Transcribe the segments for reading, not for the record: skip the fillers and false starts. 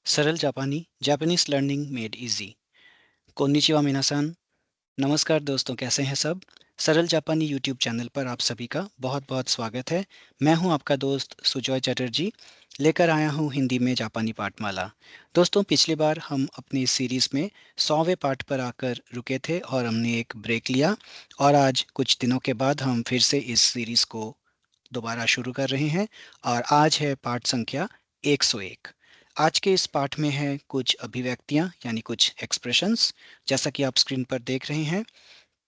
सरल जापानी Japanese learning made easy. कोन्निचिवा मिनासान। नमस्कार दोस्तों, कैसे हैं सब। सरल जापानी यूट्यूब चैनल पर आप सभी का बहुत बहुत स्वागत है। मैं हूं आपका दोस्त सुजॉय चटर्जी, लेकर आया हूं हिंदी में जापानी पाठमाला। दोस्तों, पिछली बार हम अपनी इस सीरीज़ में 100वें पाठ पर आकर रुके थे और हमने एक ब्रेक लिया, और आज कुछ दिनों के बाद हम फिर से इस सीरीज़ को दोबारा शुरू कर रहे हैं। और आज है पाठ संख्या 101। आज के इस पाठ में है कुछ अभिव्यक्तियां यानी कुछ एक्सप्रेशंस, जैसा कि आप स्क्रीन पर देख रहे हैं।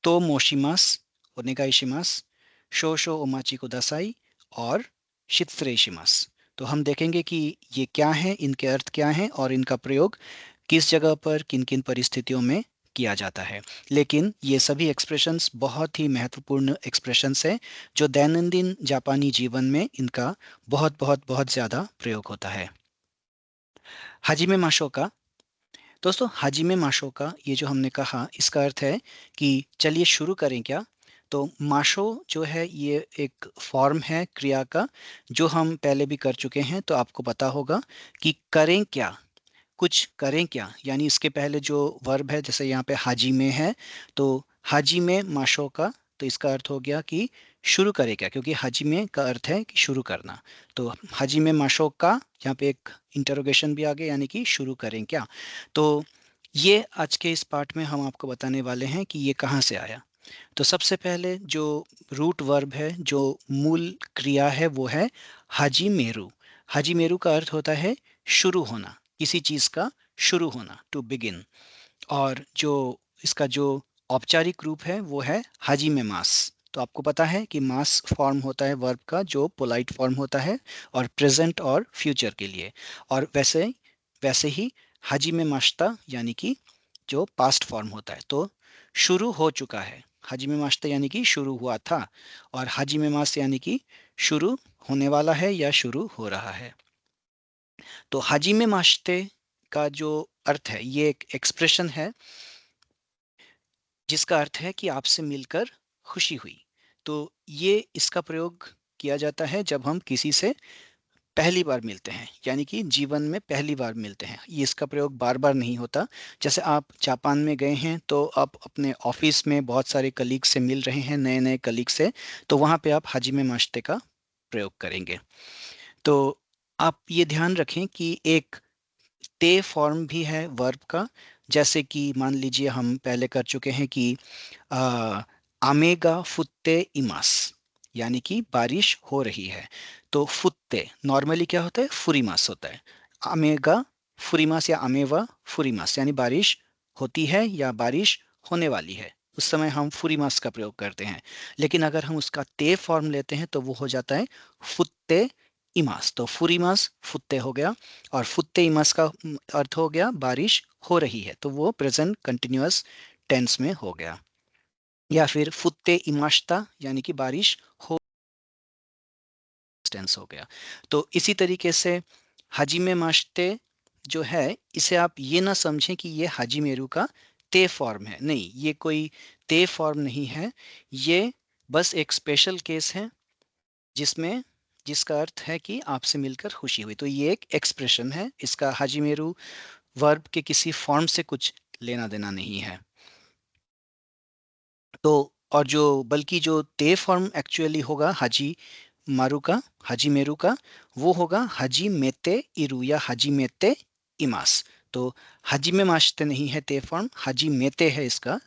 तो मोशिमास, ओनेगाइशिमास, शोशो ओमाची कुदासाई और शित्सुरेशिमास। तो हम देखेंगे कि ये क्या हैं, इनके अर्थ क्या हैं और इनका प्रयोग किस जगह पर किन किन परिस्थितियों में किया जाता है। लेकिन ये सभी एक्सप्रेशंस बहुत ही महत्वपूर्ण एक्सप्रेशंस हैं, जो दैनंदिन जापानी जीवन में इनका बहुत बहुत बहुत ज़्यादा प्रयोग होता है। हाजिमे माशोका। दोस्तों, हाजिमे माशोका, ये जो हमने कहा, इसका अर्थ है कि चलिए शुरू करें क्या। तो माशो जो है ये एक फॉर्म है क्रिया का, जो हम पहले भी कर चुके हैं। तो आपको पता होगा कि करें क्या, कुछ करें क्या, यानी इसके पहले जो वर्ब है, जैसे यहाँ पे हाजी में है, तो हाजी में माशो का, तो इसका अर्थ हो गया कि शुरू करें क्या, क्योंकि हाजी में का अर्थ है कि शुरू करना। तो हाजी में माशो का, यहाँ पे एक इंटरोगेशन भी आ गया, यानी कि शुरू करें क्या। तो ये आज के इस पार्ट में हम आपको बताने वाले हैं कि ये कहाँ से आया। तो सबसे पहले जो रूट वर्ब है, जो मूल क्रिया है, वो है हाजी मेरू। हाजी मेरू का अर्थ होता है शुरू होना, किसी चीज़ का शुरू होना, टू बिगिन। और जो इसका जो औपचारिक रूप है वो है हाजी में मास। तो आपको पता है कि मास फॉर्म होता है वर्ब का, जो पोलाइट फॉर्म होता है और प्रेजेंट और फ्यूचर के लिए। और वैसे वैसे ही हाजी में माश्ता, यानी कि जो पास्ट फॉर्म होता है। तो शुरू हो चुका है, हाजी में माश्ता यानी कि शुरू हुआ था, और हाजी में मास यानी कि शुरू होने वाला है या शुरू हो रहा है। तो हाजी में माश्ते का जो अर्थ है, ये एक एक्सप्रेशन है जिसका अर्थ है कि आपसे मिलकर खुशी हुई। तो ये इसका प्रयोग किया जाता है जब हम किसी से पहली बार मिलते हैं, यानी कि जीवन में पहली बार मिलते हैं। ये इसका प्रयोग बार बार नहीं होता। जैसे आप जापान में गए हैं, तो आप अपने ऑफिस में बहुत सारे कलीग से मिल रहे हैं, नए नए कलीग से, तो वहाँ पे आप हाजिमे माश्ते का प्रयोग करेंगे। तो आप ये ध्यान रखें कि एक ते फॉर्म भी है वर्ब का। जैसे कि मान लीजिए हम पहले कर चुके हैं कि आ, आमेगा फुत्ते इमास, यानी कि बारिश हो रही है। तो फुत्ते नॉर्मली क्या होता है, फुरीमास होता है। आमेगा फुरीमास या आमेवा फुरीमास, यानी बारिश होती है या बारिश होने वाली है, उस समय हम फुरीमास का प्रयोग करते हैं। लेकिन अगर हम उसका ते फॉर्म लेते हैं तो वो हो जाता है फुत्ते इमास। तो फुरीमास फुत्ते हो गया, और फुत्ते इमास का अर्थ हो गया बारिश हो रही है, तो वो प्रेजेंट कंटिन्यूअस टेंस में हो गया। या फिर फुत्ते इमाश्ता, यानी कि बारिश हो, टेंस हो गया। तो इसी तरीके से हाजिमे माश्ते जो है, इसे आप ये ना समझें कि ये हाजी मेरू का ते फॉर्म है। नहीं, ये कोई ते फॉर्म नहीं है। ये बस एक स्पेशल केस है जिसमें जिसका अर्थ है कि आपसे मिलकर खुशी हुई। तो ये एक एक्सप्रेशन है, इसका हाजी मेरू वर्ब के किसी फॉर्म से कुछ लेना देना नहीं है। तो और जो बल्कि जो ते फॉर्म एक्चुअली होगा हाजी मारू का, हाजी मेरू का, वो होगा हाजी मेते इरु या हाजी मेते इमास। तो हाजी में माशते नहीं है ते फॉर्म, हाजी मेते है इसका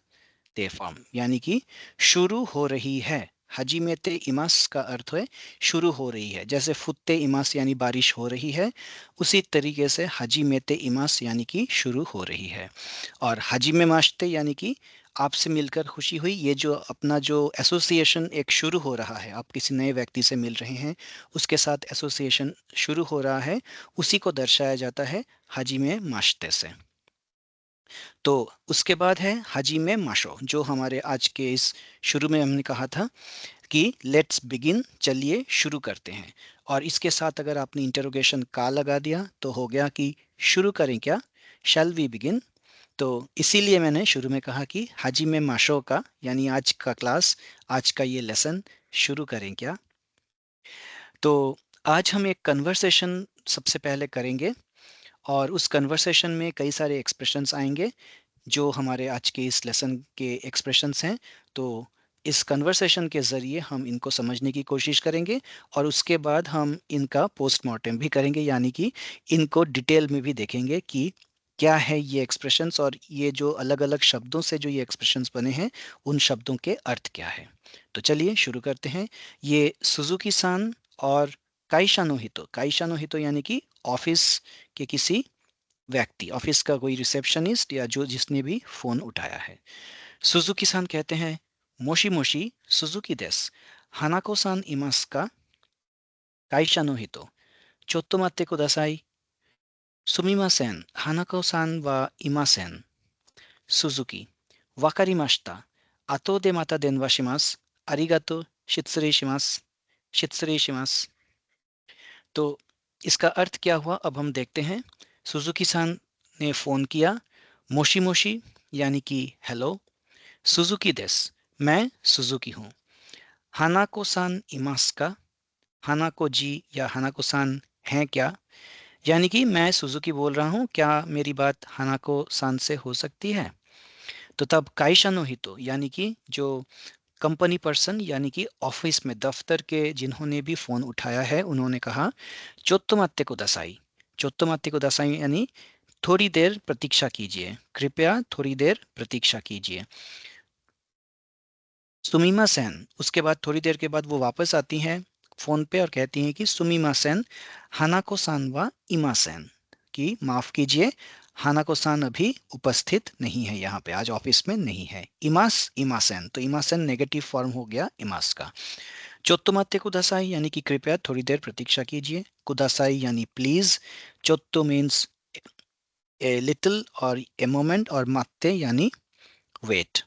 ते फॉर्म, यानी कि शुरू हो रही है। हाजी मेते इमास का अर्थ है शुरू हो रही है। जैसे फुत्ते इमास यानी बारिश हो रही है, उसी तरीके से हाजी मेते इमास यानी कि शुरू हो रही है। और हाजी में माशते यानी कि आपसे मिलकर खुशी हुई। ये जो अपना जो एसोसिएशन एक शुरू हो रहा है, आप किसी नए व्यक्ति से मिल रहे हैं, उसके साथ एसोसिएशन शुरू हो रहा है, उसी को दर्शाया जाता है हाजी में माशते से। तो उसके बाद है हाजी में माशो, जो हमारे आज के इस शुरू में हमने कहा था कि लेट्स बिगिन, चलिए शुरू करते हैं। और इसके साथ अगर आपने इंटरोगेशन का लगा दिया तो हो गया कि शुरू करें क्या, शैल वी बिगिन। तो इसीलिए मैंने शुरू में कहा कि हाजी में माशो का, यानी आज का क्लास, आज का ये लेसन शुरू करें क्या। तो आज हम एक कन्वर्सेशन सबसे पहले करेंगे, और उस कन्वर्सेशन में कई सारे एक्सप्रेशंस आएंगे जो हमारे आज के इस लेसन के एक्सप्रेशंस हैं। तो इस कन्वर्सेशन के ज़रिए हम इनको समझने की कोशिश करेंगे और उसके बाद हम इनका पोस्टमार्टम भी करेंगे, यानी कि इनको डिटेल में भी देखेंगे कि क्या है ये एक्सप्रेशंस और ये जो अलग अलग शब्दों से जो ये एक्सप्रेशंस बने हैं उन शब्दों के अर्थ क्या है। तो चलिए शुरू करते हैं। ये सुजुकी सान और काइशा नो हितो यानी कि ऑफिस के किसी व्यक्ति, ऑफिस का कोई रिसेप्शनिस्ट या जो जिसने भी फोन उठाया है। सुजुकी सान कहते हैं, मोशी मोशी सुजुकी देस, हानाको सान इमास का, काइशा नो हितो, चोत्तो मात्ते कुदासाई, सुमिमासेन, हानाको सान वा इमासेन, सुजुकी, वाकारिमाशिता, आतो दे माता देनवा शिमास, आरिगातो, शित्सुरे शिमास, शित्सुरे शिमास। तो इसका अर्थ क्या हुआ अब हम देखते हैं। सुजुकी सान ने फ़ोन किया, मोशी मोशी यानी कि हेलो, सुजुकी देस, मैं सुजुकी हूँ, हानाको सान इमास का, हानाको जी या हानाको सान हैं क्या, यानी कि मैं सुजुकी बोल रहा हूँ, क्या मेरी बात हानाको सान से हो सकती है। तो तब काइशा नो हितो यानी कि जो कंपनी पर्सन यानी कि ऑफिस में दफ्तर के जिन्होंने भी फ़ोन उठाया है उन्होंने कहा, चोत्तो को दसाई, चोत्तो को दसाई यानी थोड़ी देर प्रतीक्षा कीजिए, कृपया थोड़ी देर प्रतीक्षा कीजिए। सुमीमा सेन, उसके बाद थोड़ी देर के बाद वो वापस आती हैं फ़ोन पे और कहती हैं कि सुमीमा सेन, हानाको सान वा इमा सेन, कि माफ़ कीजिए, हानाको सान अभी उपस्थित नहीं है, यहाँ पे आज ऑफिस में नहीं है। इमास इमासेन, तो इमासेन नेगेटिव फॉर्म हो गया इमास का। चोत्तो मात्ते कुदासाई यानी कि कृपया थोड़ी देर प्रतीक्षा कीजिए, कुदासाई यानी प्लीज, चोत्तो मीन्स ए लिटिल और ए मोमेंट, और मात्ते यानी wait,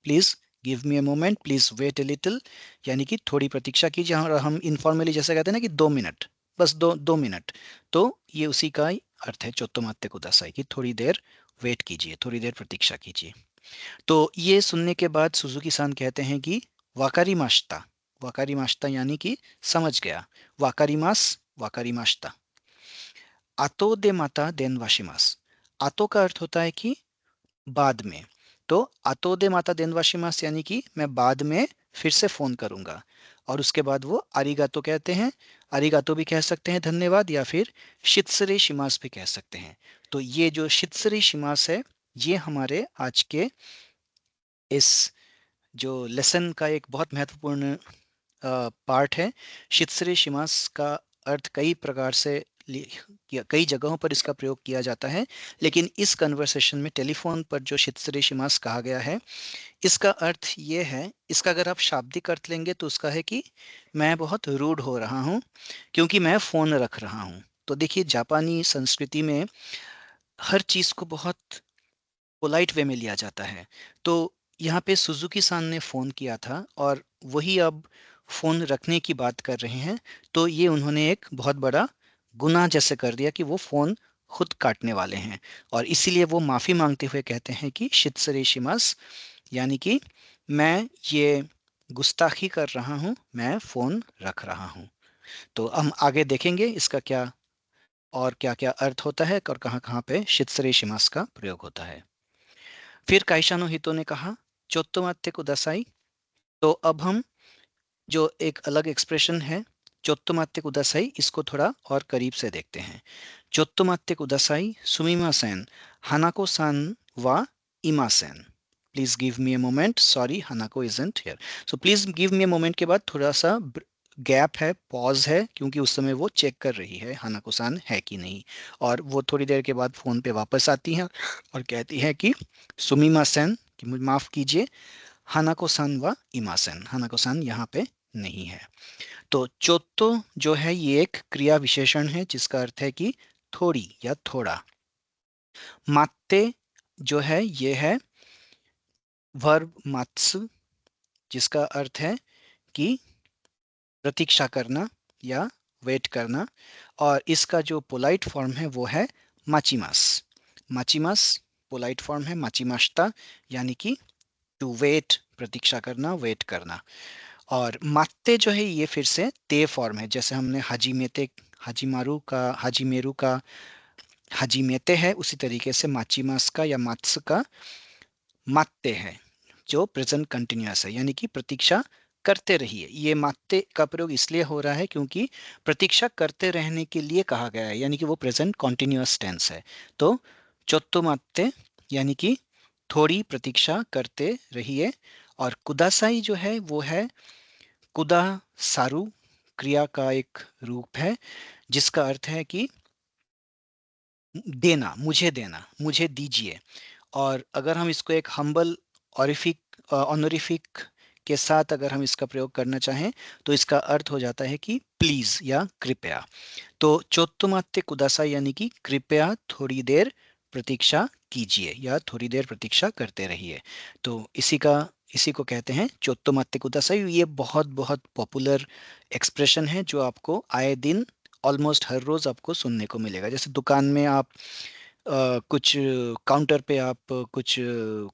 please give me a moment, please wait a little, यानी कि थोड़ी प्रतीक्षा कीजिए। और हम इनफॉर्मली जैसे कहते हैं ना कि 2 मिनट, बस दो दो मिनट, तो ये उसी का ही अर्थ है चोत्तो मात्ते कुदासाई, कि थोड़ी देर वेट कीजिए, थोड़ी देर प्रतीक्षा कीजिए। तो ये सुनने के बाद सुजुकी सान कहते हैं कि वाकारी माश्ता, वाकारी माश्ता यानी कि समझ गया, वाकारी मास, वाकारी माश्ता, आतो दे माता देन वाशिमास, आतो का अर्थ होता है कि बाद में, तो आतो दे माता देन वाशिमास यानी कि मैं बाद में फिर से फोन करूंगा। और उसके बाद वो आरिगातो कहते हैं, आरिगातो भी कह सकते हैं धन्यवाद, या फिर शित्सरे शिमास भी कह सकते हैं। तो ये जो शित्सरे शिमास है ये हमारे आज के इस जो लेसन का एक बहुत महत्वपूर्ण पार्ट है। शित्सरे शिमास का अर्थ कई प्रकार से कई जगहों पर इसका प्रयोग किया जाता है, लेकिन इस कन्वर्सेशन में टेलीफोन पर जो शित्सरे शिमास कहा गया है इसका अर्थ ये है, इसका अगर आप शाब्दिक अर्थ लेंगे तो उसका है कि मैं बहुत रूड हो रहा हूँ क्योंकि मैं फ़ोन रख रहा हूँ। तो देखिए जापानी संस्कृति में हर चीज़ को बहुत पोलाइट वे में लिया जाता है। तो यहाँ पे सुजुकी सान ने फ़ोन किया था और वही अब फ़ोन रखने की बात कर रहे हैं, तो ये उन्होंने एक बहुत बड़ा गुनाह जैसे कर दिया कि वो फ़ोन खुद काटने वाले हैं, और इसीलिए वो माफ़ी मांगते हुए कहते हैं कि शित्सरे शिमास, यानी कि मैं ये गुस्ताखी कर रहा हूँ, मैं फ़ोन रख रहा हूँ। तो हम आगे देखेंगे इसका क्या और क्या-क्या अर्थ होता है और कहाँ-कहाँ पे शित्सरे शिमास का प्रयोग होता है। फिर काइशानो हितो ने कहा, चोत्तो मात्ते कुदासाई। तो अब हम जो एक अलग एक्सप्रेशन है चोत्तो मात्ते कुदासाई, इसको थोड़ा और करीब से देखते हैं। चोत्तो मात्ते कुदासाई, सुमिमा सेन, हानाको सान वा इमा सेन, please give me a moment, sorry Hanako isn't here. So please give me a moment के बाद थोड़ा सा गैप है, पॉज है, क्योंकि उस समय वो चेक कर रही है हानाको सान है कि नहीं। और वो थोड़ी देर के बाद फोन पे वापस आती हैं और कहती है कि सुमिमा सेन, कि मुझे माफ कीजिए, हानाको सान व इमा सेन, हानाको सान यहाँ पे नहीं है। तो चोत्तो जो है ये एक क्रिया विशेषण है जिसका अर्थ है कि थोड़ी या थोड़ा। मात्ते जो है ये है वर्ब मात्सु, जिसका अर्थ है कि प्रतीक्षा करना या वेट करना, और इसका जो पोलाइट फॉर्म है वो है माचिमास। माचिमास पोलाइट फॉर्म है माचिमाश्ता, यानी कि टू वेट, प्रतीक्षा करना, वेट करना। और मात्ते जो है ये फिर से ते फॉर्म है, जैसे हमने हाजी मेते, हाजी मारू का, हाजी मेरू का, हाजिमेते है, उसी तरीके से माचिमास का या मात्स का मात्ते है, जो प्रेजेंट कंटिन्यूअस है, यानी कि प्रतीक्षा करते रहिए। ये मात्ते का प्रयोग इसलिए हो रहा है क्योंकि प्रतीक्षा करते रहने के लिए कहा गया है, यानी कि वो प्रेजेंट कॉन्टिन्यूअस टेंस है। तो चोत्तो मात्ते यानी कि थोड़ी प्रतीक्षा करते रहिए। और कुदासाई जो है वो है कुदा सारू क्रिया का एक रूप है, जिसका अर्थ है कि देना, मुझे दीजिए। और अगर हम इसको एक हम्बल ऑरिफिक ऑनोरिफिक के साथ अगर हम इसका प्रयोग करना चाहें तो इसका अर्थ हो जाता है कि प्लीज या कृपया। तो चोत्तुमात्ते कुदासा यानी कि कृपया थोड़ी देर प्रतीक्षा कीजिए या थोड़ी देर प्रतीक्षा करते रहिए। तो इसी को कहते हैं चोत्तुमात्ते कुदासा। ये बहुत बहुत पॉपुलर एक्सप्रेशन है जो आपको आए दिन ऑलमोस्ट हर रोज आपको सुनने को मिलेगा। जैसे दुकान में आप कुछ काउंटर पे आप कुछ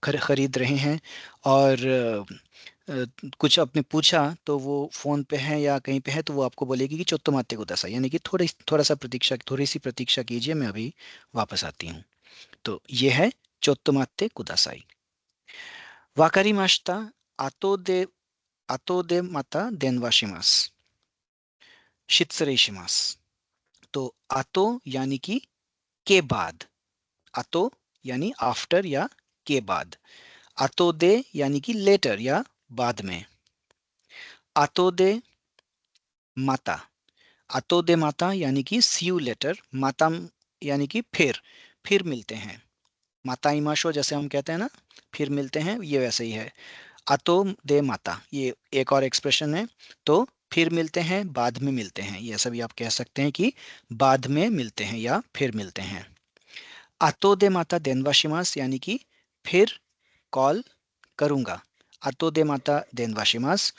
खरीद रहे हैं और कुछ आपने पूछा तो वो फोन पे है या कहीं पे है तो वो आपको बोलेगी कि चोत्तो मात्ते को दसा, यानी कि थोड़ी सी प्रतीक्षा कीजिए, मैं अभी वापस आती हूँ। तो ये है चोत्तो मात्ते कुदासाई। वाकारी माश्ता आतो दे माता देनवाशिमास शित्सरे शिमास। तो आतो यानी कि के बाद, आतो यानी आफ्टर या के बाद, आतो दे यानी कि लेटर या बाद में, आतो दे माता, आतो दे माता यानी कि सी यू लेटर, माता यानी कि फिर मिलते हैं, माता इमाशो जैसे हम कहते हैं ना, फिर मिलते हैं, ये वैसे ही है। आतो दे माता ये एक और एक्सप्रेशन है। तो फिर मिलते हैं, बाद में मिलते हैं, ये ऐसा भी आप कह सकते हैं कि बाद में मिलते हैं या फिर मिलते हैं। आतो दे माता देनवाशिमास यानी कि फिर कॉल करूंगा, आतो दे माता देनवाशिमास।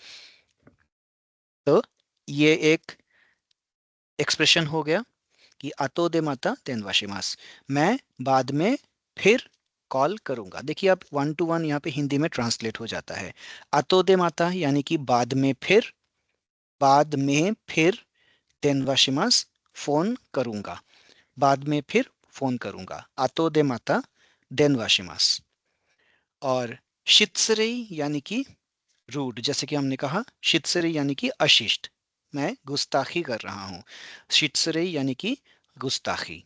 तो ये एक एक्सप्रेशन हो गया कि आतो दे माता देनवाशिमास, मैं बाद में फिर कॉल करूंगा। देखिए आप 1 to 1 यहाँ पे हिंदी में ट्रांसलेट हो जाता है। आतो दे माता यानी कि बाद में फिर देनवाशिमास फोन करूंगा, बाद में फिर फोन करूंगा, आतो दे माता देनवाशिमास। और शित्सरेई यानी कि रूड, जैसे कि हमने कहा शित्सरे यानी कि अशिष्ट, मैं गुस्ताखी कर रहा हूँ, शित्सरे यानी कि गुस्ताखी।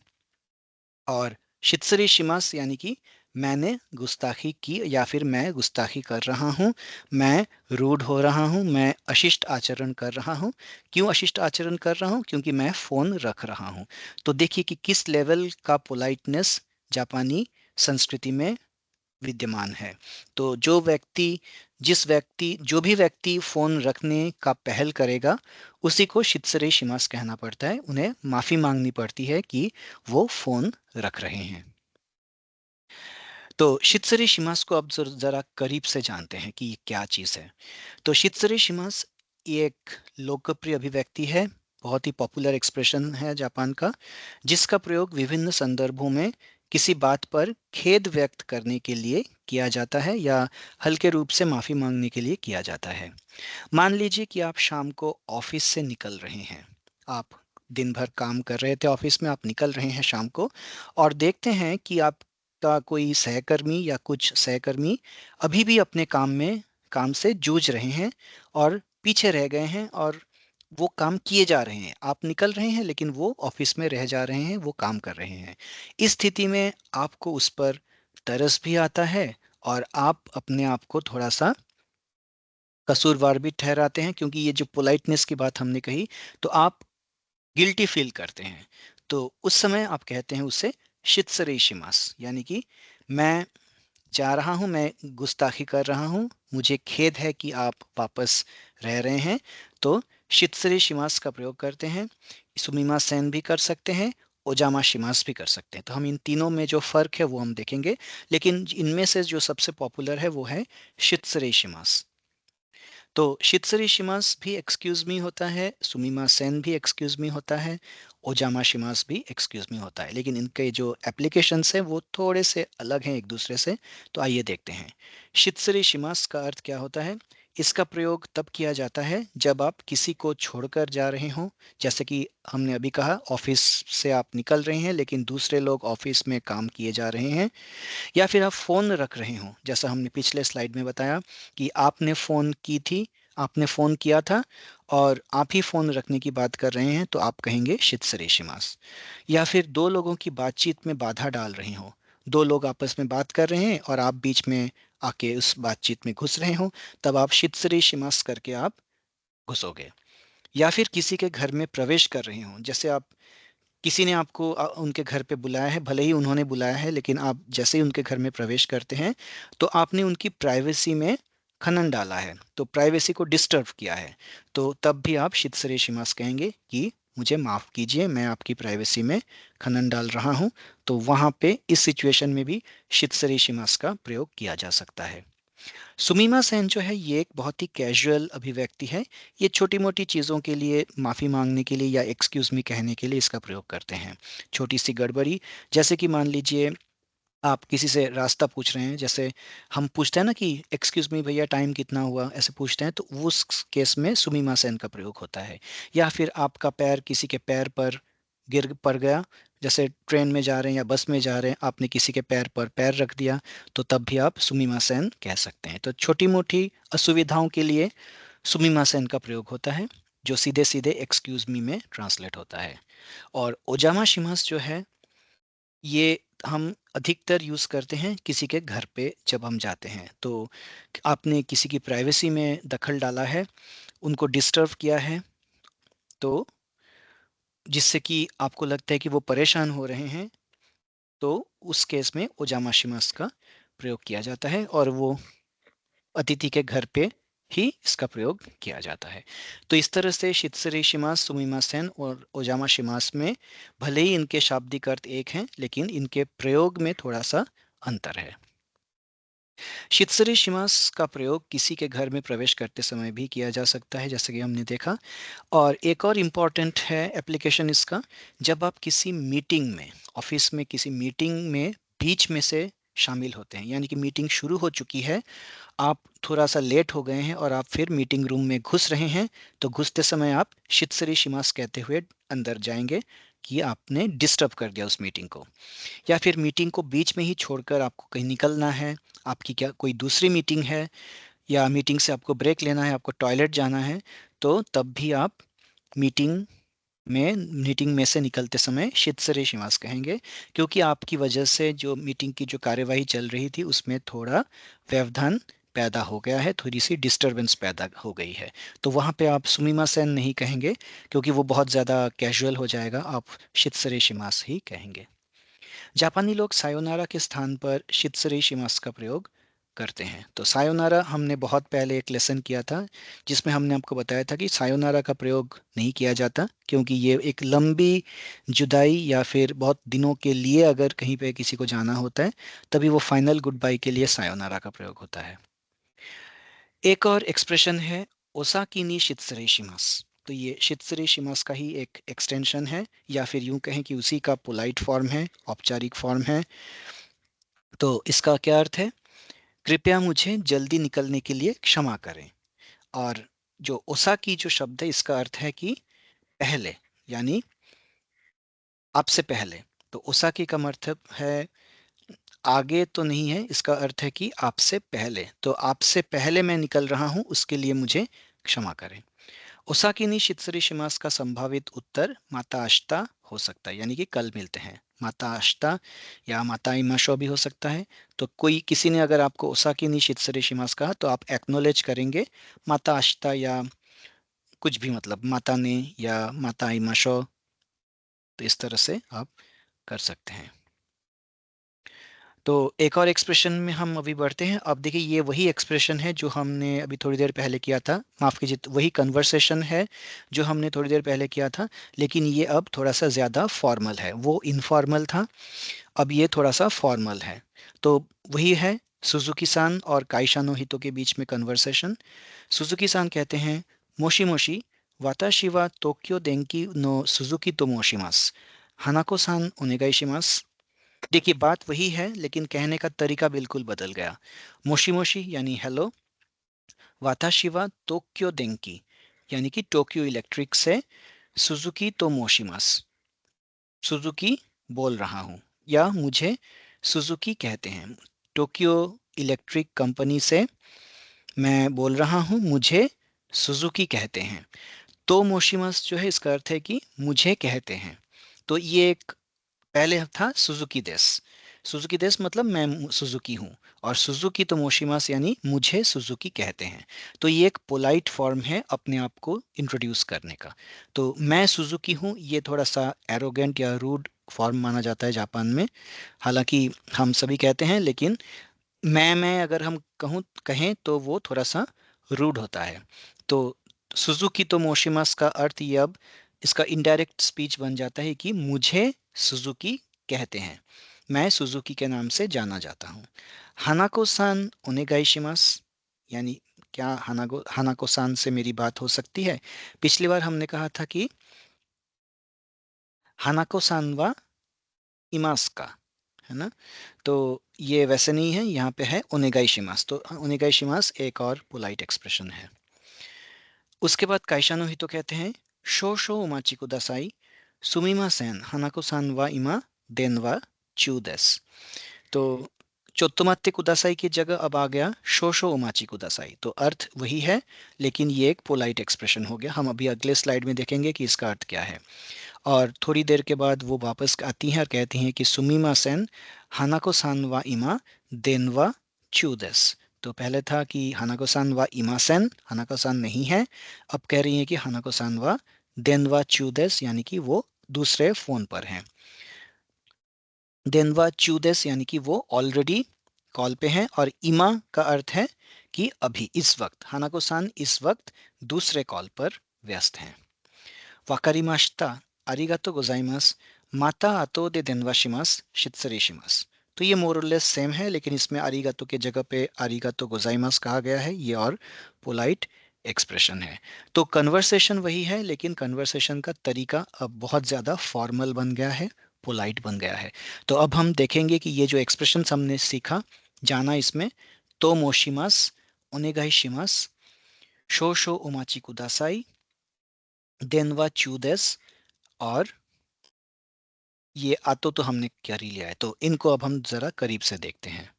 और शित्सरे शिमास यानी कि मैंने गुस्ताखी की या फिर मैं गुस्ताखी कर रहा हूँ, मैं रूड हो रहा हूँ, मैं अशिष्ट आचरण कर रहा हूँ। क्यों अशिष्ट आचरण कर रहा हूँ? क्योंकि मैं फ़ोन रख रहा हूँ। तो देखिए कि किस लेवल का पोलाइटनेस जापानी संस्कृति में विद्यमान है। तो जो भी व्यक्ति फोन रखने का पहल करेगा उसी को शित्सरे शिमास कहना पड़ता है, उन्हें माफी मांगनी पड़ती है कि वो फोन रख रहे हैं। तो शित्सरे शिमास को अब जरा करीब से जानते हैं कि ये क्या चीज़ है। तो शित्सरे शिमास ये एक लोकप्रिय अभिव्यक्ति है, बहुत ही पॉपुलर एक्सप्रेशन है जापान का, जिसका प्रयोग विभिन्न संदर्भों में किसी बात पर खेद व्यक्त करने के लिए किया जाता है या हल्के रूप से माफी मांगने के लिए किया जाता है। मान लीजिए कि आप शाम को ऑफिस से निकल रहे हैं, आप दिन भर काम कर रहे थे ऑफिस में, आप निकल रहे हैं शाम को और देखते हैं कि आपका कोई सहकर्मी या कुछ सहकर्मी अभी भी अपने काम से जूझ रहे हैं और पीछे रह गए हैं और वो काम किए जा रहे हैं। आप निकल रहे हैं लेकिन वो ऑफिस में रह जा रहे हैं, वो काम कर रहे हैं। इस स्थिति में आपको उस पर तरस भी आता है और आप अपने आप को थोड़ा सा कसूरवार भी ठहराते हैं, क्योंकि ये जो पोलाइटनेस की बात हमने कही, तो आप गिल्टी फील करते हैं। तो उस समय आप कहते हैं उससे शित्सरेशिमास, यानी कि मैं जा रहा हूँ, मैं गुस्ताखी कर रहा हूँ, मुझे खेद है कि आप वापस रह रहे हैं। तो शित्सरे शिमास का प्रयोग करते हैं। सुमीमा सेन भी कर सकते हैं, ओजामा शिमास भी कर सकते हैं। तो हम इन तीनों में जो फ़र्क है वो हम देखेंगे, लेकिन इनमें से जो सबसे पॉपुलर है वो है शित्सरे शिमास। तो शित्सरी शिमास भी एक्सक्यूज मी होता है, सुमीमा सेन भी एक्सक्यूज मी होता है, ओजामा शिमास भी एक्सक्यूज मी होता है, लेकिन इनके जो एप्लीकेशंस हैं वो थोड़े से अलग हैं एक दूसरे से। तो आइए देखते हैं। शित्सरी शिमास का अर्थ क्या होता है? इसका प्रयोग तब किया जाता है जब आप किसी को छोड़कर जा रहे हों, जैसे कि हमने अभी कहा ऑफिस से आप निकल रहे हैं लेकिन दूसरे लोग ऑफिस में काम किए जा रहे हैं, या फिर आप फ़ोन रख रहे हों, जैसा हमने पिछले स्लाइड में बताया कि आपने फ़ोन की थी, आपने फ़ोन किया था और आप ही फ़ोन रखने की बात कर रहे हैं, तो आप कहेंगे शित्सरेशिमास। या फिर दो लोगों की बातचीत में बाधा डाल रहे हों, दो लोग आपस में बात कर रहे हैं और आप बीच में आके उस बातचीत में घुस रहे हों, तब आप शित्सरेशिमास करके आप घुसोगे। या फिर किसी के घर में प्रवेश कर रहे हों, जैसे आप किसी ने आपको उनके घर पे बुलाया है, भले ही उन्होंने बुलाया है लेकिन आप जैसे ही उनके घर में प्रवेश करते हैं तो आपने उनकी प्राइवेसी में खनन डाला है, तो प्राइवेसी को डिस्टर्ब किया है, तो तब भी आप शित्सरेशिमास कहेंगे कि मुझे माफ़ कीजिए, मैं आपकी प्राइवेसी में खनन डाल रहा हूँ। तो वहाँ पे इस सिचुएशन में भी शित्सरेशिमास का प्रयोग किया जा सकता है। सुमीमा सेन जो है ये एक बहुत ही कैजुअल अभिव्यक्ति है। ये छोटी-मोटी चीज़ों के लिए माफ़ी माँगने के लिए या एक्सक्यूज़ मी कहने के लिए इसका प्रयोग करते हैं। छोटी-सी गड़बड़ी, जैसे कि मान लीजिए आप किसी से रास्ता पूछ रहे हैं, जैसे हम पूछते हैं ना कि एक्सक्यूज़ मी भैया टाइम कितना हुआ? ऐसे पूछते हैं, तो उस केस में सुमीमा सेन का प्रयोग होता है। या फिर आपका पैर किसी के पैर पर गिर पड़ गया, जैसे ट्रेन में जा रहे हैं या बस में जा रहे हैं, आपने किसी के पैर पर पैर रख दिया, तो तब भी आप सुमिमासेन कह सकते हैं। तो छोटी-मोटी असुविधाओं के लिए सुमिमासेन का प्रयोग होता है, जो सीधे-सीधे एक्सक्यूज़ मी में ट्रांसलेट होता है। और ओजामाशिमास जो है, ये हम अधिकतर यूज़ करते हैं किसी के घर पे जब हम जाते हैं। तो आपने किसी की प्राइवेसी में दखल डाला है, उनको डिस्टर्ब किया है, तो जिससे कि आपको लगता है कि वो परेशान हो रहे हैं, तो उस केस में ओजामाशिमास का प्रयोग किया जाता है और वो अतिथि के घर पे ही इसका प्रयोग किया जाता है। तो इस तरह से शित्सरेशिमास, सुमिमासेन और ओजामाशिमास में भले ही इनके शाब्दिक अर्थ एक हैं, लेकिन इनके प्रयोग में थोड़ा-सा अंतर है। शित्सरेशिमास का प्रयोग किसी के घर में प्रवेश करते समय भी किया जा सकता है, जैसे कि हमने देखा। और एक और इम्पॉर्टेंट है एप्लीकेशन इसका, जब आप किसी मीटिंग में, ऑफिस में किसी मीटिंग में बीच में से शामिल होते हैं, यानी कि मीटिंग शुरू हो चुकी है, आप थोड़ा-सा लेट हो गए हैं और आप फिर मीटिंग रूम में घुस रहे हैं, तो घुसते समय आप शित्सरेशिमास कहते हुए अंदर जाएँगे कि आपने डिस्टर्ब कर दिया उस मीटिंग को। या फिर मीटिंग को बीच में ही छोड़कर आपको कहीं निकलना है, आपकी क्या कोई दूसरी मीटिंग है या मीटिंग से आपको ब्रेक लेना है, आपको टॉयलेट जाना है, तो तब भी आप मीटिंग मीटिंग में से निकलते समय शित्सरेशिमास कहेंगे, क्योंकि आपकी वजह से जो मीटिंग की जो कार्यवाही चल रही थी उसमें थोड़ा व्यवधान पैदा हो गया है, थोड़ी-सी डिस्टर्बेंस पैदा हो गई है। तो वहाँ पे आप सुमिमासेन नहीं कहेंगे, क्योंकि वो बहुत ज़्यादा कैजुअल हो जाएगा, आप शित्सरेशिमास ही कहेंगे। जापानी लोग सायोनारा के स्थान पर शित्सरेशिमास का प्रयोग करते हैं। तो सायोनारा हमने बहुत पहले एक लेसन किया था, जिसमें हमने आपको बताया था कि सायोनारा का प्रयोग नहीं किया जाता, क्योंकि ये एक लंबी जुदाई या फिर बहुत दिनों के लिए अगर कहीं पे किसी को जाना होता है, तभी वो फाइनल गुड बाय के लिए सायोनारा का प्रयोग होता है। एक और एक्सप्रेशन है ओसाकी नि शित्सरेशिमास। तो ये शित्सरेशिमास का ही एक एक्सटेंशन है, या फिर यूं कहें कि उसी का पोलाइट फॉर्म है, औपचारिक फॉर्म है। तो इसका क्या अर्थ है? कृपया मुझे जल्दी निकलने के लिए क्षमा करें। और जो ओसाकी जो शब्द है इसका अर्थ है कि पहले, यानी आपसे पहले। तो ओसाकी का मतलब है आगे तो नहीं है, इसका अर्थ है कि आपसे पहले। तो आपसे पहले मैं निकल रहा हूँ, उसके लिए मुझे क्षमा करें। ओसाकी नि शित्सुरिशिमास का संभावित उत्तर माता अश्ता हो सकता है, यानी कि कल मिलते हैं। माता अश्ता या माता इमाशो भी हो सकता है। तो कोई किसी ने अगर आपको ओसाकी नि शित्सुरिशिमास कहा तो आप एक्नॉलेज करेंगे माता अश्ता, या कुछ भी मतलब माता ने या माता इमाशो। तो इस तरह से आप कर सकते हैं। तो एक और एक्सप्रेशन में हम अभी बढ़ते हैं। अब देखिए ये वही एक्सप्रेशन है जो हमने अभी थोड़ी देर पहले किया था, माफ़ कीजिए, वही कन्वर्सेशन है जो हमने थोड़ी देर पहले किया था, लेकिन ये अब थोड़ा-सा ज़्यादा फॉर्मल है। वो इनफॉर्मल था, अब ये थोड़ा-सा फॉर्मल है। तो वही है सुज़ुकी-सान और काइशानो-हितो के बीच में कन्वर्सेशन। सुज़ुकी-सान कहते हैं, मोशी मोशी, वाताशी वा टोक्यो देंकी नो सुज़ुकी तो मोशिमास। हानाको-सान ओनेगाईशिमास। देखिए बात वही है लेकिन कहने का तरीका बिल्कुल बदल गया। मोशी मोशी यानी हेलो, वाताशी वा टोक्यो देंकी यानी कि टोक्यो इलेक्ट्रिक से सुजुकी तोमोशिमास, सुजुकी बोल रहा हूँ या मुझे सुजुकी कहते हैं। टोक्यो इलेक्ट्रिक कंपनी से मैं बोल रहा हूँ, मुझे सुजुकी कहते हैं। तोमोशिमास जो है इसका अर्थ है कि मुझे कहते हैं। तो ये एक पहले था सुजुकी देस। सुजुकी देस मतलब मैं सुजुकी हूँ, और सुजुकी तोमोशिमास यानी मुझे सुजुकी कहते हैं। तो ये एक पोलाइट फॉर्म है अपने आप को इंट्रोड्यूस करने का। तो मैं सुजुकी हूँ ये थोड़ा सा एरोगेंट या रूड फॉर्म माना जाता है जापान में। हालांकि हम सभी कहते हैं, लेकिन मैं अगर हम कहें तो वो थोड़ा सा रूड होता है। तो सुजुकी तो मोशिमास का अर्थ ये अब इसका इनडायरेक्ट स्पीच बन जाता है कि मुझे सुजुकी कहते हैं, मैं सुजुकी के नाम से जाना जाता हूँ। हानाको सान ओनेगाईशिमास यानी क्या हानाको हानाको सान से मेरी बात हो सकती है? पिछली बार हमने कहा था कि हानाको सान वा इमास का, है ना? तो ये वैसे नहीं है, यहाँ पे है ओनेगाईशिमास। तो ओनेगाईशिमास एक और पोलाइट एक्सप्रेशन है। उसके बाद काइशानो हितो कहते हैं शो शो ओमाची कुदासाई सुमिमा सेन हानाको सान वा इमा देन वा चू देस। तो चोत्तोमात्ते कुदासाई की जगह अब आ गया शोशो ओमाची कुदासाई। तो अर्थ वही है, लेकिन ये एक पोलाइट एक्सप्रेशन हो गया। हम अभी अगले स्लाइड में देखेंगे कि इसका अर्थ क्या है। और थोड़ी देर के बाद वो वापस आती हैं और कहती हैं कि सुमीमा सेन हानाको सान वा इमा देन वा चूदेस। तो पहले था कि हानाको सान वा इमा सेन, हानाको सान नहीं है। अब कह रही हैं कि हानाको सान वा देन वा चूदेस यानी कि वो दूसरे फोन पर हैं। देनवा चूदेस यानी कि वो ऑलरेडी कॉल पे हैं, और इमा का अर्थ है कि अभी इस वक्त हानाको सान इस वक्त दूसरे कॉल पर व्यस्त हैं। वाकारिमाशिता आरिगातो गोजाइमास माता आतो दे देनवाशिमास शित्सरीशिमास। तो ये मोरलेस सेम है, लेकिन इसमें आरिगातो के जगह पे आरिगातो गोजाइमास कहा गया है। ये और पोलाइट एक्सप्रेशन है। तो कन्वर्सेशन वही है, लेकिन कन्वर्सेशन का तरीका अब बहुत ज़्यादा फॉर्मल बन गया है, पोलाइट बन गया है। तो अब हम देखेंगे कि ये जो एक्सप्रेशंस हमने सीखा जाना इसमें, तो मोशिमास ओनेगाई शिमास शो शो ओमाची कुदासाई देनवा चूदेस, और ये आतो तो हमने कर ही लिया है। तो इनको अब हम ज़रा करीब से देखते हैं।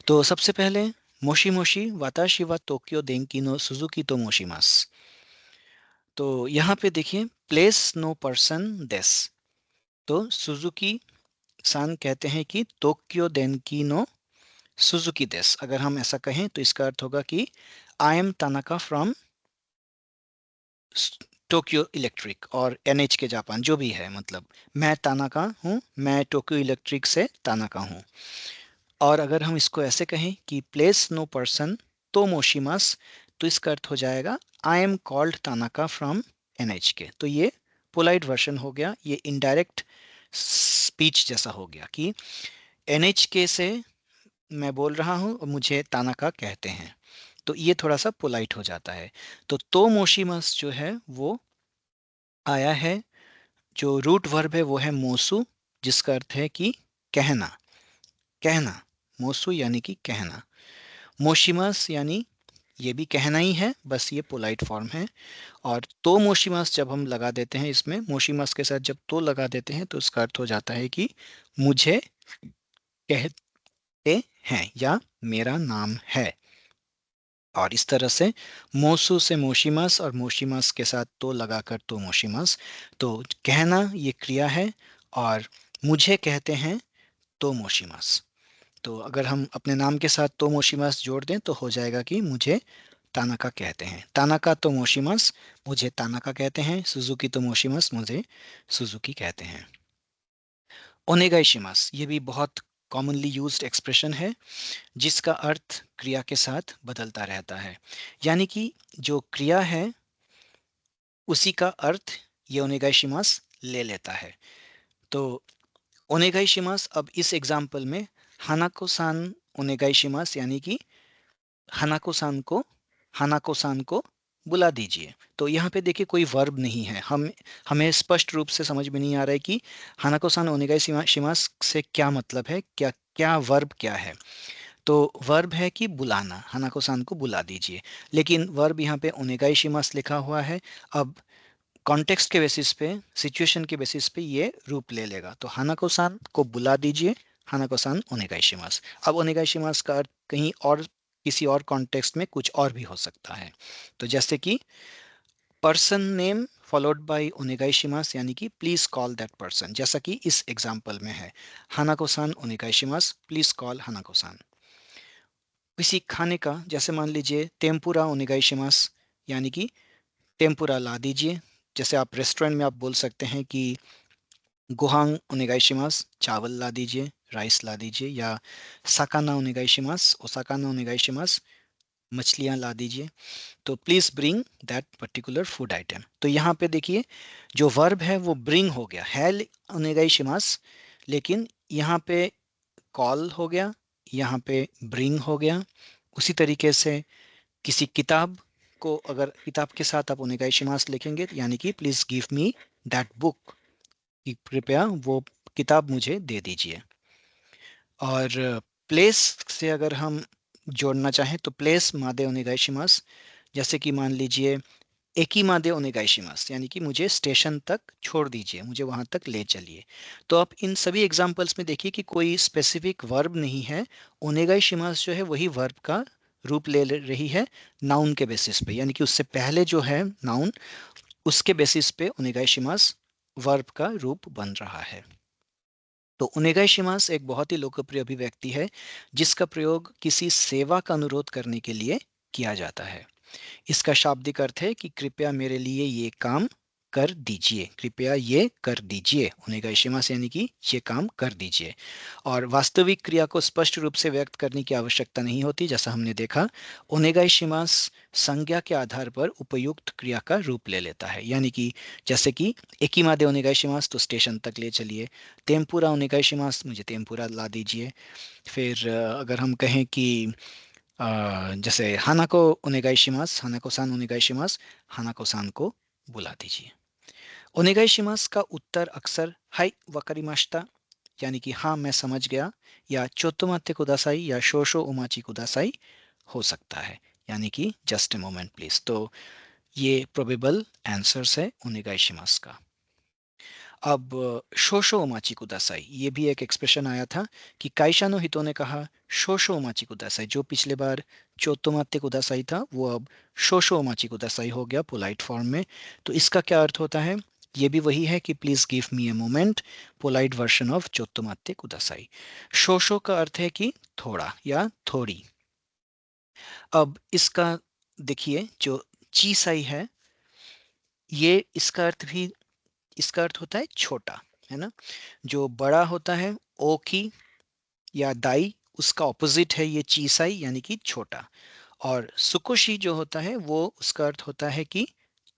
तो सबसे पहले मोशी मोशी वाताशी वा टोक्यो देंकी नो सुजुकी तो मोशिमास। तो यहाँ पे देखिए प्लेस नो पर्सन देस। तो सुजुकी सान कहते हैं कि टोक्यो देंकी नो सुजुकी देस। अगर हम ऐसा कहें तो इसका अर्थ होगा कि I am Tanaka from Tokyo electric और एनएच के जापान, जो भी है, मतलब मैं तानाका हूँ, मैं टोक्यो इलेक्ट्रिक से तानाका हूँ। और अगर हम इसको ऐसे कहें कि प्लेस नो पर्सन तो मोशिमास, तो इसका अर्थ हो जाएगा I am called Tanaka from NH के। तो ये पोलाइट वर्जन हो गया, ये इनडायरेक्ट स्पीच जैसा हो गया कि एनएच के से मैं बोल रहा हूँ और मुझे तानाका कहते हैं। तो ये थोड़ा सा पोलाइट हो जाता है। तो मोशिमास जो है वो आया है, जो रूट वर्ब है वो है मोसु, जिसका अर्थ है कि कहना, कहना। मोसु यानी कि कहना। मोशिमास यानी ये भी कहना ही है, बस ये पोलाइट फॉर्म है। और तो मोशिमास जब हम लगा देते हैं इसमें, मोशिमास के साथ जब तो लगा देते हैं तो इसका अर्थ हो जाता है कि मुझे कहते हैं या मेरा नाम है। और इस तरह से मोसु से मोशिमास और मोशिमास के साथ तो लगाकर तो मोशिमास। तो कहना ये क्रिया है, और मुझे कहते हैं तो मोशिमास। तो अगर हम अपने नाम के साथ तो मोशिमास जोड़ दें तो हो जाएगा कि मुझे तानाका कहते हैं। तानाका तो मोशिमास, मुझे तानाका कहते हैं। सुजुकी तो मोशिमास, मुझे सुजुकी कहते हैं। ओनेगाईशिमास ये भी बहुत कॉमनली यूज्ड एक्सप्रेशन है, जिसका अर्थ क्रिया के साथ बदलता रहता है। यानी कि जो क्रिया है उसी का अर्थ ये ओनेगाईशिमास ले लेता है। तो ओनेगाईशिमास अब इस एग्जाम्पल में हानाको सान ओनेगाईशिमास यानी कि हानाको सान को हानाको सान को बुला दीजिए। तो यहाँ पे देखिए कोई वर्ब नहीं है, हमें स्पष्ट रूप से समझ में नहीं आ रहा है कि हानाको सान ओनेगाईशिमास से क्या मतलब है, क्या क्या वर्ब क्या है। तो वर्ब है कि बुलाना, हानाको-सान को बुला दीजिए। लेकिन वर्ब यहाँ पे ओनेगाइशिमास लिखा हुआ है। अब कॉन्टेक्स्ट के बेसिस पे, सिचुएशन के बेसिस पे ये रूप ले लेगा। तो हानाको-सान को बुला दीजिए, हानाको-सान ओनेगाइशिमास। अब ओनेगाइशिमास का अर्थ कहीं और, किसी और कॉन्टेक्स्ट में कुछ और भी हो सकता है। तो जैसे कि पर्सन नेम फॉलोड बाय ओनेगाइशिमास, यानी कि प्लीज कॉल दैट पर्सन, जैसा कि इस एग्जाम्पल में है, हानाको-सान ओनेगाइशिमास, प्लीज कॉल हानाको-सान। किसी खाने का, जैसे मान लीजिए टेम्पुरा ओनेगाइशिमास, यानी कि टेम्पुरा ला दीजिए। जैसे आप रेस्टोरेंट में आप बोल सकते हैं कि गोहांग ओनेगाइशिमास, चावल ला दीजिए, राइस ला दीजिए, या साकाना ओनेगाइशिमास, ओसाकाना ओनेगाइशिमास, मछलियाँ ला दीजिए। तो please bring that particular food item. तो यहाँ पे देखिए जो वर्ब है वो ब्रिंग हो गया है ओनेगाइशिमास, लेकिन यहाँ पे कॉल हो गया, यहाँ पे ब्रिंग हो गया। उसी तरीके से किसी किताब को, अगर किताब के साथ आप ओनेगाइशिमास लिखेंगे, यानी कि please give me that book, कि कृपया वो किताब मुझे दे दीजिए। और प्लेस से अगर हम जोड़ना चाहें तो प्लेस मादे ओनेगाइशिमास, जैसे कि मान लीजिए एकी मादे ओनेगाइशिमास, यानी कि मुझे स्टेशन तक छोड़ दीजिए, मुझे वहाँ तक ले चलिए। तो आप इन सभी एग्जाम्पल्स में देखिए कि कोई स्पेसिफिक वर्ब नहीं है। ओनेगाइशिमास जो है वही वर्ब का रूप रही है नाउन के बेसिस पे, यानी कि उससे पहले जो है नाउन, उसके बेसिस पे ओनेगाइशिमास वर्ब का रूप बन रहा है। तो ओनेगाइशिमास एक बहुत ही लोकप्रिय अभिव्यक्ति है जिसका प्रयोग किसी सेवा का अनुरोध करने के लिए किया जाता है। इसका शाब्दिक अर्थ है कि कृपया मेरे लिए ये काम कर दीजिए, कृपया ये कर दीजिए, ओनेगाइशिमास यानी कि ये काम कर दीजिए। और वास्तविक क्रिया को स्पष्ट रूप से व्यक्त करने की आवश्यकता नहीं होती, जैसा हमने देखा। ओनेगाइशिमास संज्ञा के आधार पर उपयुक्त क्रिया का रूप ले लेता है, यानी कि जैसे कि एकिमादे ओनेगाइशिमास तो स्टेशन तक ले चलिए, टेम्पुरा ओनेगाइशिमास मुझे टेम्पुरा ला दीजिए। फिर अगर हम कहें कि जैसे हानाको ओनेगाइशिमास, हानाको सान ओनेगाइशिमास, हानाको सान को बुला दीजिए। ओनेगाइशिमास का उत्तर अक्सर हाई वकारिमाशिता, यानी कि हाँ मैं समझ गया, या चोत्तोमात्ते कुदासाई या शोशो ओमाची कुदासाई हो सकता है, यानी कि जस्ट ए मोमेंट प्लीज। तो ये प्रोबेबल आंसर्स है ओनेगाइशिमास का। अब शोशो ओमाची कुदासाई, ये भी एक एक्सप्रेशन आया था कि काइशानो हितो ने कहा शोशो ओमाची कुदासाई। जो पिछले बार चोत्तोमात्ते कुदासाई था वो अब शोशो ओमाची कुदासाई हो गया पोलाइट फॉर्म में। तो इसका क्या अर्थ होता है? ये भी वही है कि please give me a moment, polite version of चोत्तोमात्ते कुदासाई। शोशो का अर्थ है कि थोड़ा या थोड़ी। अब इसका देखिए जो चीसाई है, ये इसका अर्थ होता है छोटा, है ना। जो बड़ा होता है ओकी या दाई, उसका ऑपोजिट है ये चीसाई, यानी कि छोटा। और सुकोशी जो होता है वो उसका अर्थ होता है कि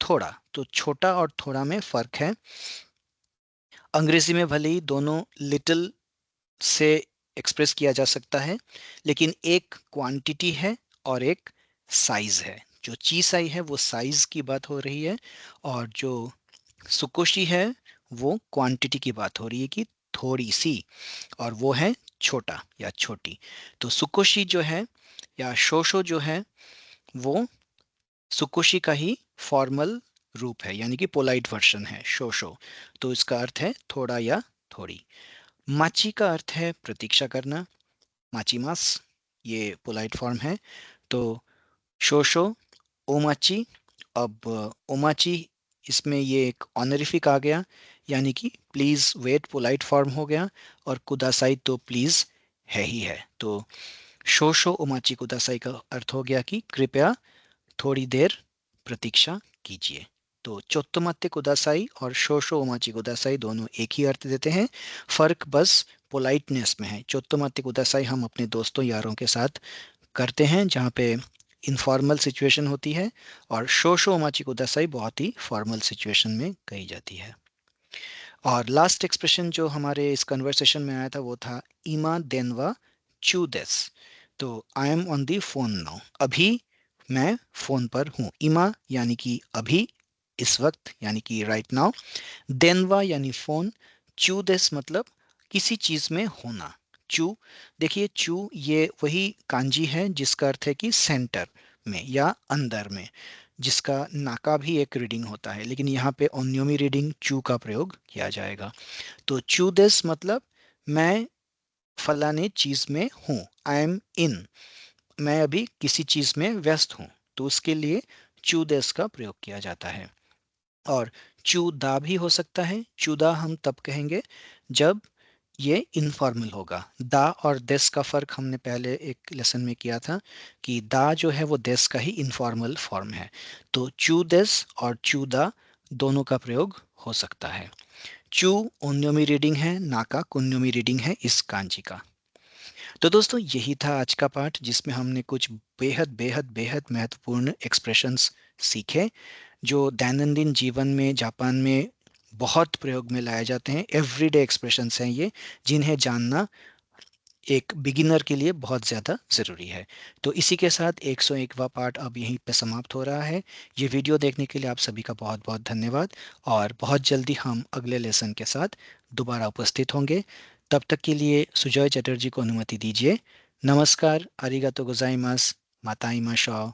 थोड़ा। तो छोटा और थोड़ा में फर्क है। अंग्रेजी में भले ही दोनों लिटिल से एक्सप्रेस किया जा सकता है, लेकिन एक क्वांटिटी है और एक साइज है। जो चीसाई है वो साइज की बात हो रही है, और जो सुकोशी है वो क्वांटिटी की बात हो रही है कि थोड़ी सी, और वो है छोटा या छोटी। तो सुकोशी जो है या शोशो जो है वो सुकोशी का ही फॉर्मल रूप है, यानी कि पोलाइट वर्जन है शोशो। तो इसका अर्थ है थोड़ा या थोड़ी। माची का अर्थ है प्रतीक्षा करना, माचीमास, ये पोलाइट फॉर्म है। तो शोशो ओमाची, अब ओमाची इसमें ये एक ऑनरिफिक आ गया, यानी कि प्लीज़ वेट पोलाइट फॉर्म हो गया, और कुदासाई तो प्लीज़ है ही है। तो शोशो ओमाची कुदासाई का अर्थ हो गया कि कृपया थोड़ी देर प्रतीक्षा कीजिए। तो चोत्तोमात्ते कुदासाई और शोशो ओमाची कुदासाई दोनों एक ही अर्थ देते हैं। फर्क बस पोलाइटनेस में है। चोत्तोमात्ते कुदासाई हम अपने दोस्तों यारों के साथ करते हैं जहाँ पे इनफॉर्मल सिचुएशन होती है, और शोशो ओमाची कुदासाई बहुत ही फॉर्मल सिचुएशन में कही जाती है। और लास्ट एक्सप्रेशन जो हमारे इस कन्वर्सेशन में आया था वो था इमा देनवा चू देस। तो I am on the phone now, अभी मैं फोन पर हूँ। इमा यानी कि अभी, इस वक्त, यानी कि राइट नाउ। देनवा यानी फोन, चू देस मतलब किसी चीज में होना। चू, देखिए चू ये वही कांजी है जिसका अर्थ है कि सेंटर में या अंदर में, जिसका नाका भी एक रीडिंग होता है, लेकिन यहाँ पे ओन्योमी रीडिंग चू का प्रयोग किया जाएगा। तो चू दिस मतलब मैं फलाने चीज में हूँ, आई एम इन, मैं अभी किसी चीज में व्यस्त हूँ, तो उसके लिए चू दिस का प्रयोग किया जाता है। और चूदा भी हो सकता है। चूदा हम तब कहेंगे जब ये इनफॉर्मल होगा। दा और देस का फर्क हमने पहले एक लेसन में किया था कि दा जो है वो देस का ही इनफॉर्मल फॉर्म है। तो चू देस और चूदा दोनों का प्रयोग हो सकता है। चू ओन्योमी रीडिंग है, नाका कुन्योमी रीडिंग है इस कांजी का। तो दोस्तों यही था आज का पाठ, जिसमें हमने कुछ बेहद बेहद बेहद महत्वपूर्ण एक्सप्रेशंस सीखे जो दैनंदिन जीवन में जापान में बहुत प्रयोग में लाए जाते हैं। एवरीडे एक्सप्रेशंस हैं ये, जिन्हें जानना एक बिगिनर के लिए बहुत ज़्यादा ज़रूरी है। तो इसी के साथ 101वां पार्ट अब यहीं पे समाप्त हो रहा है। ये वीडियो देखने के लिए आप सभी का बहुत बहुत धन्यवाद, और बहुत जल्दी हम अगले लेसन के साथ दोबारा उपस्थित होंगे। तब तक के लिए सुजॉय चटर्जी को अनुमति दीजिए। नमस्कार, आरिगातो गोजाइमास, माताइमाशा।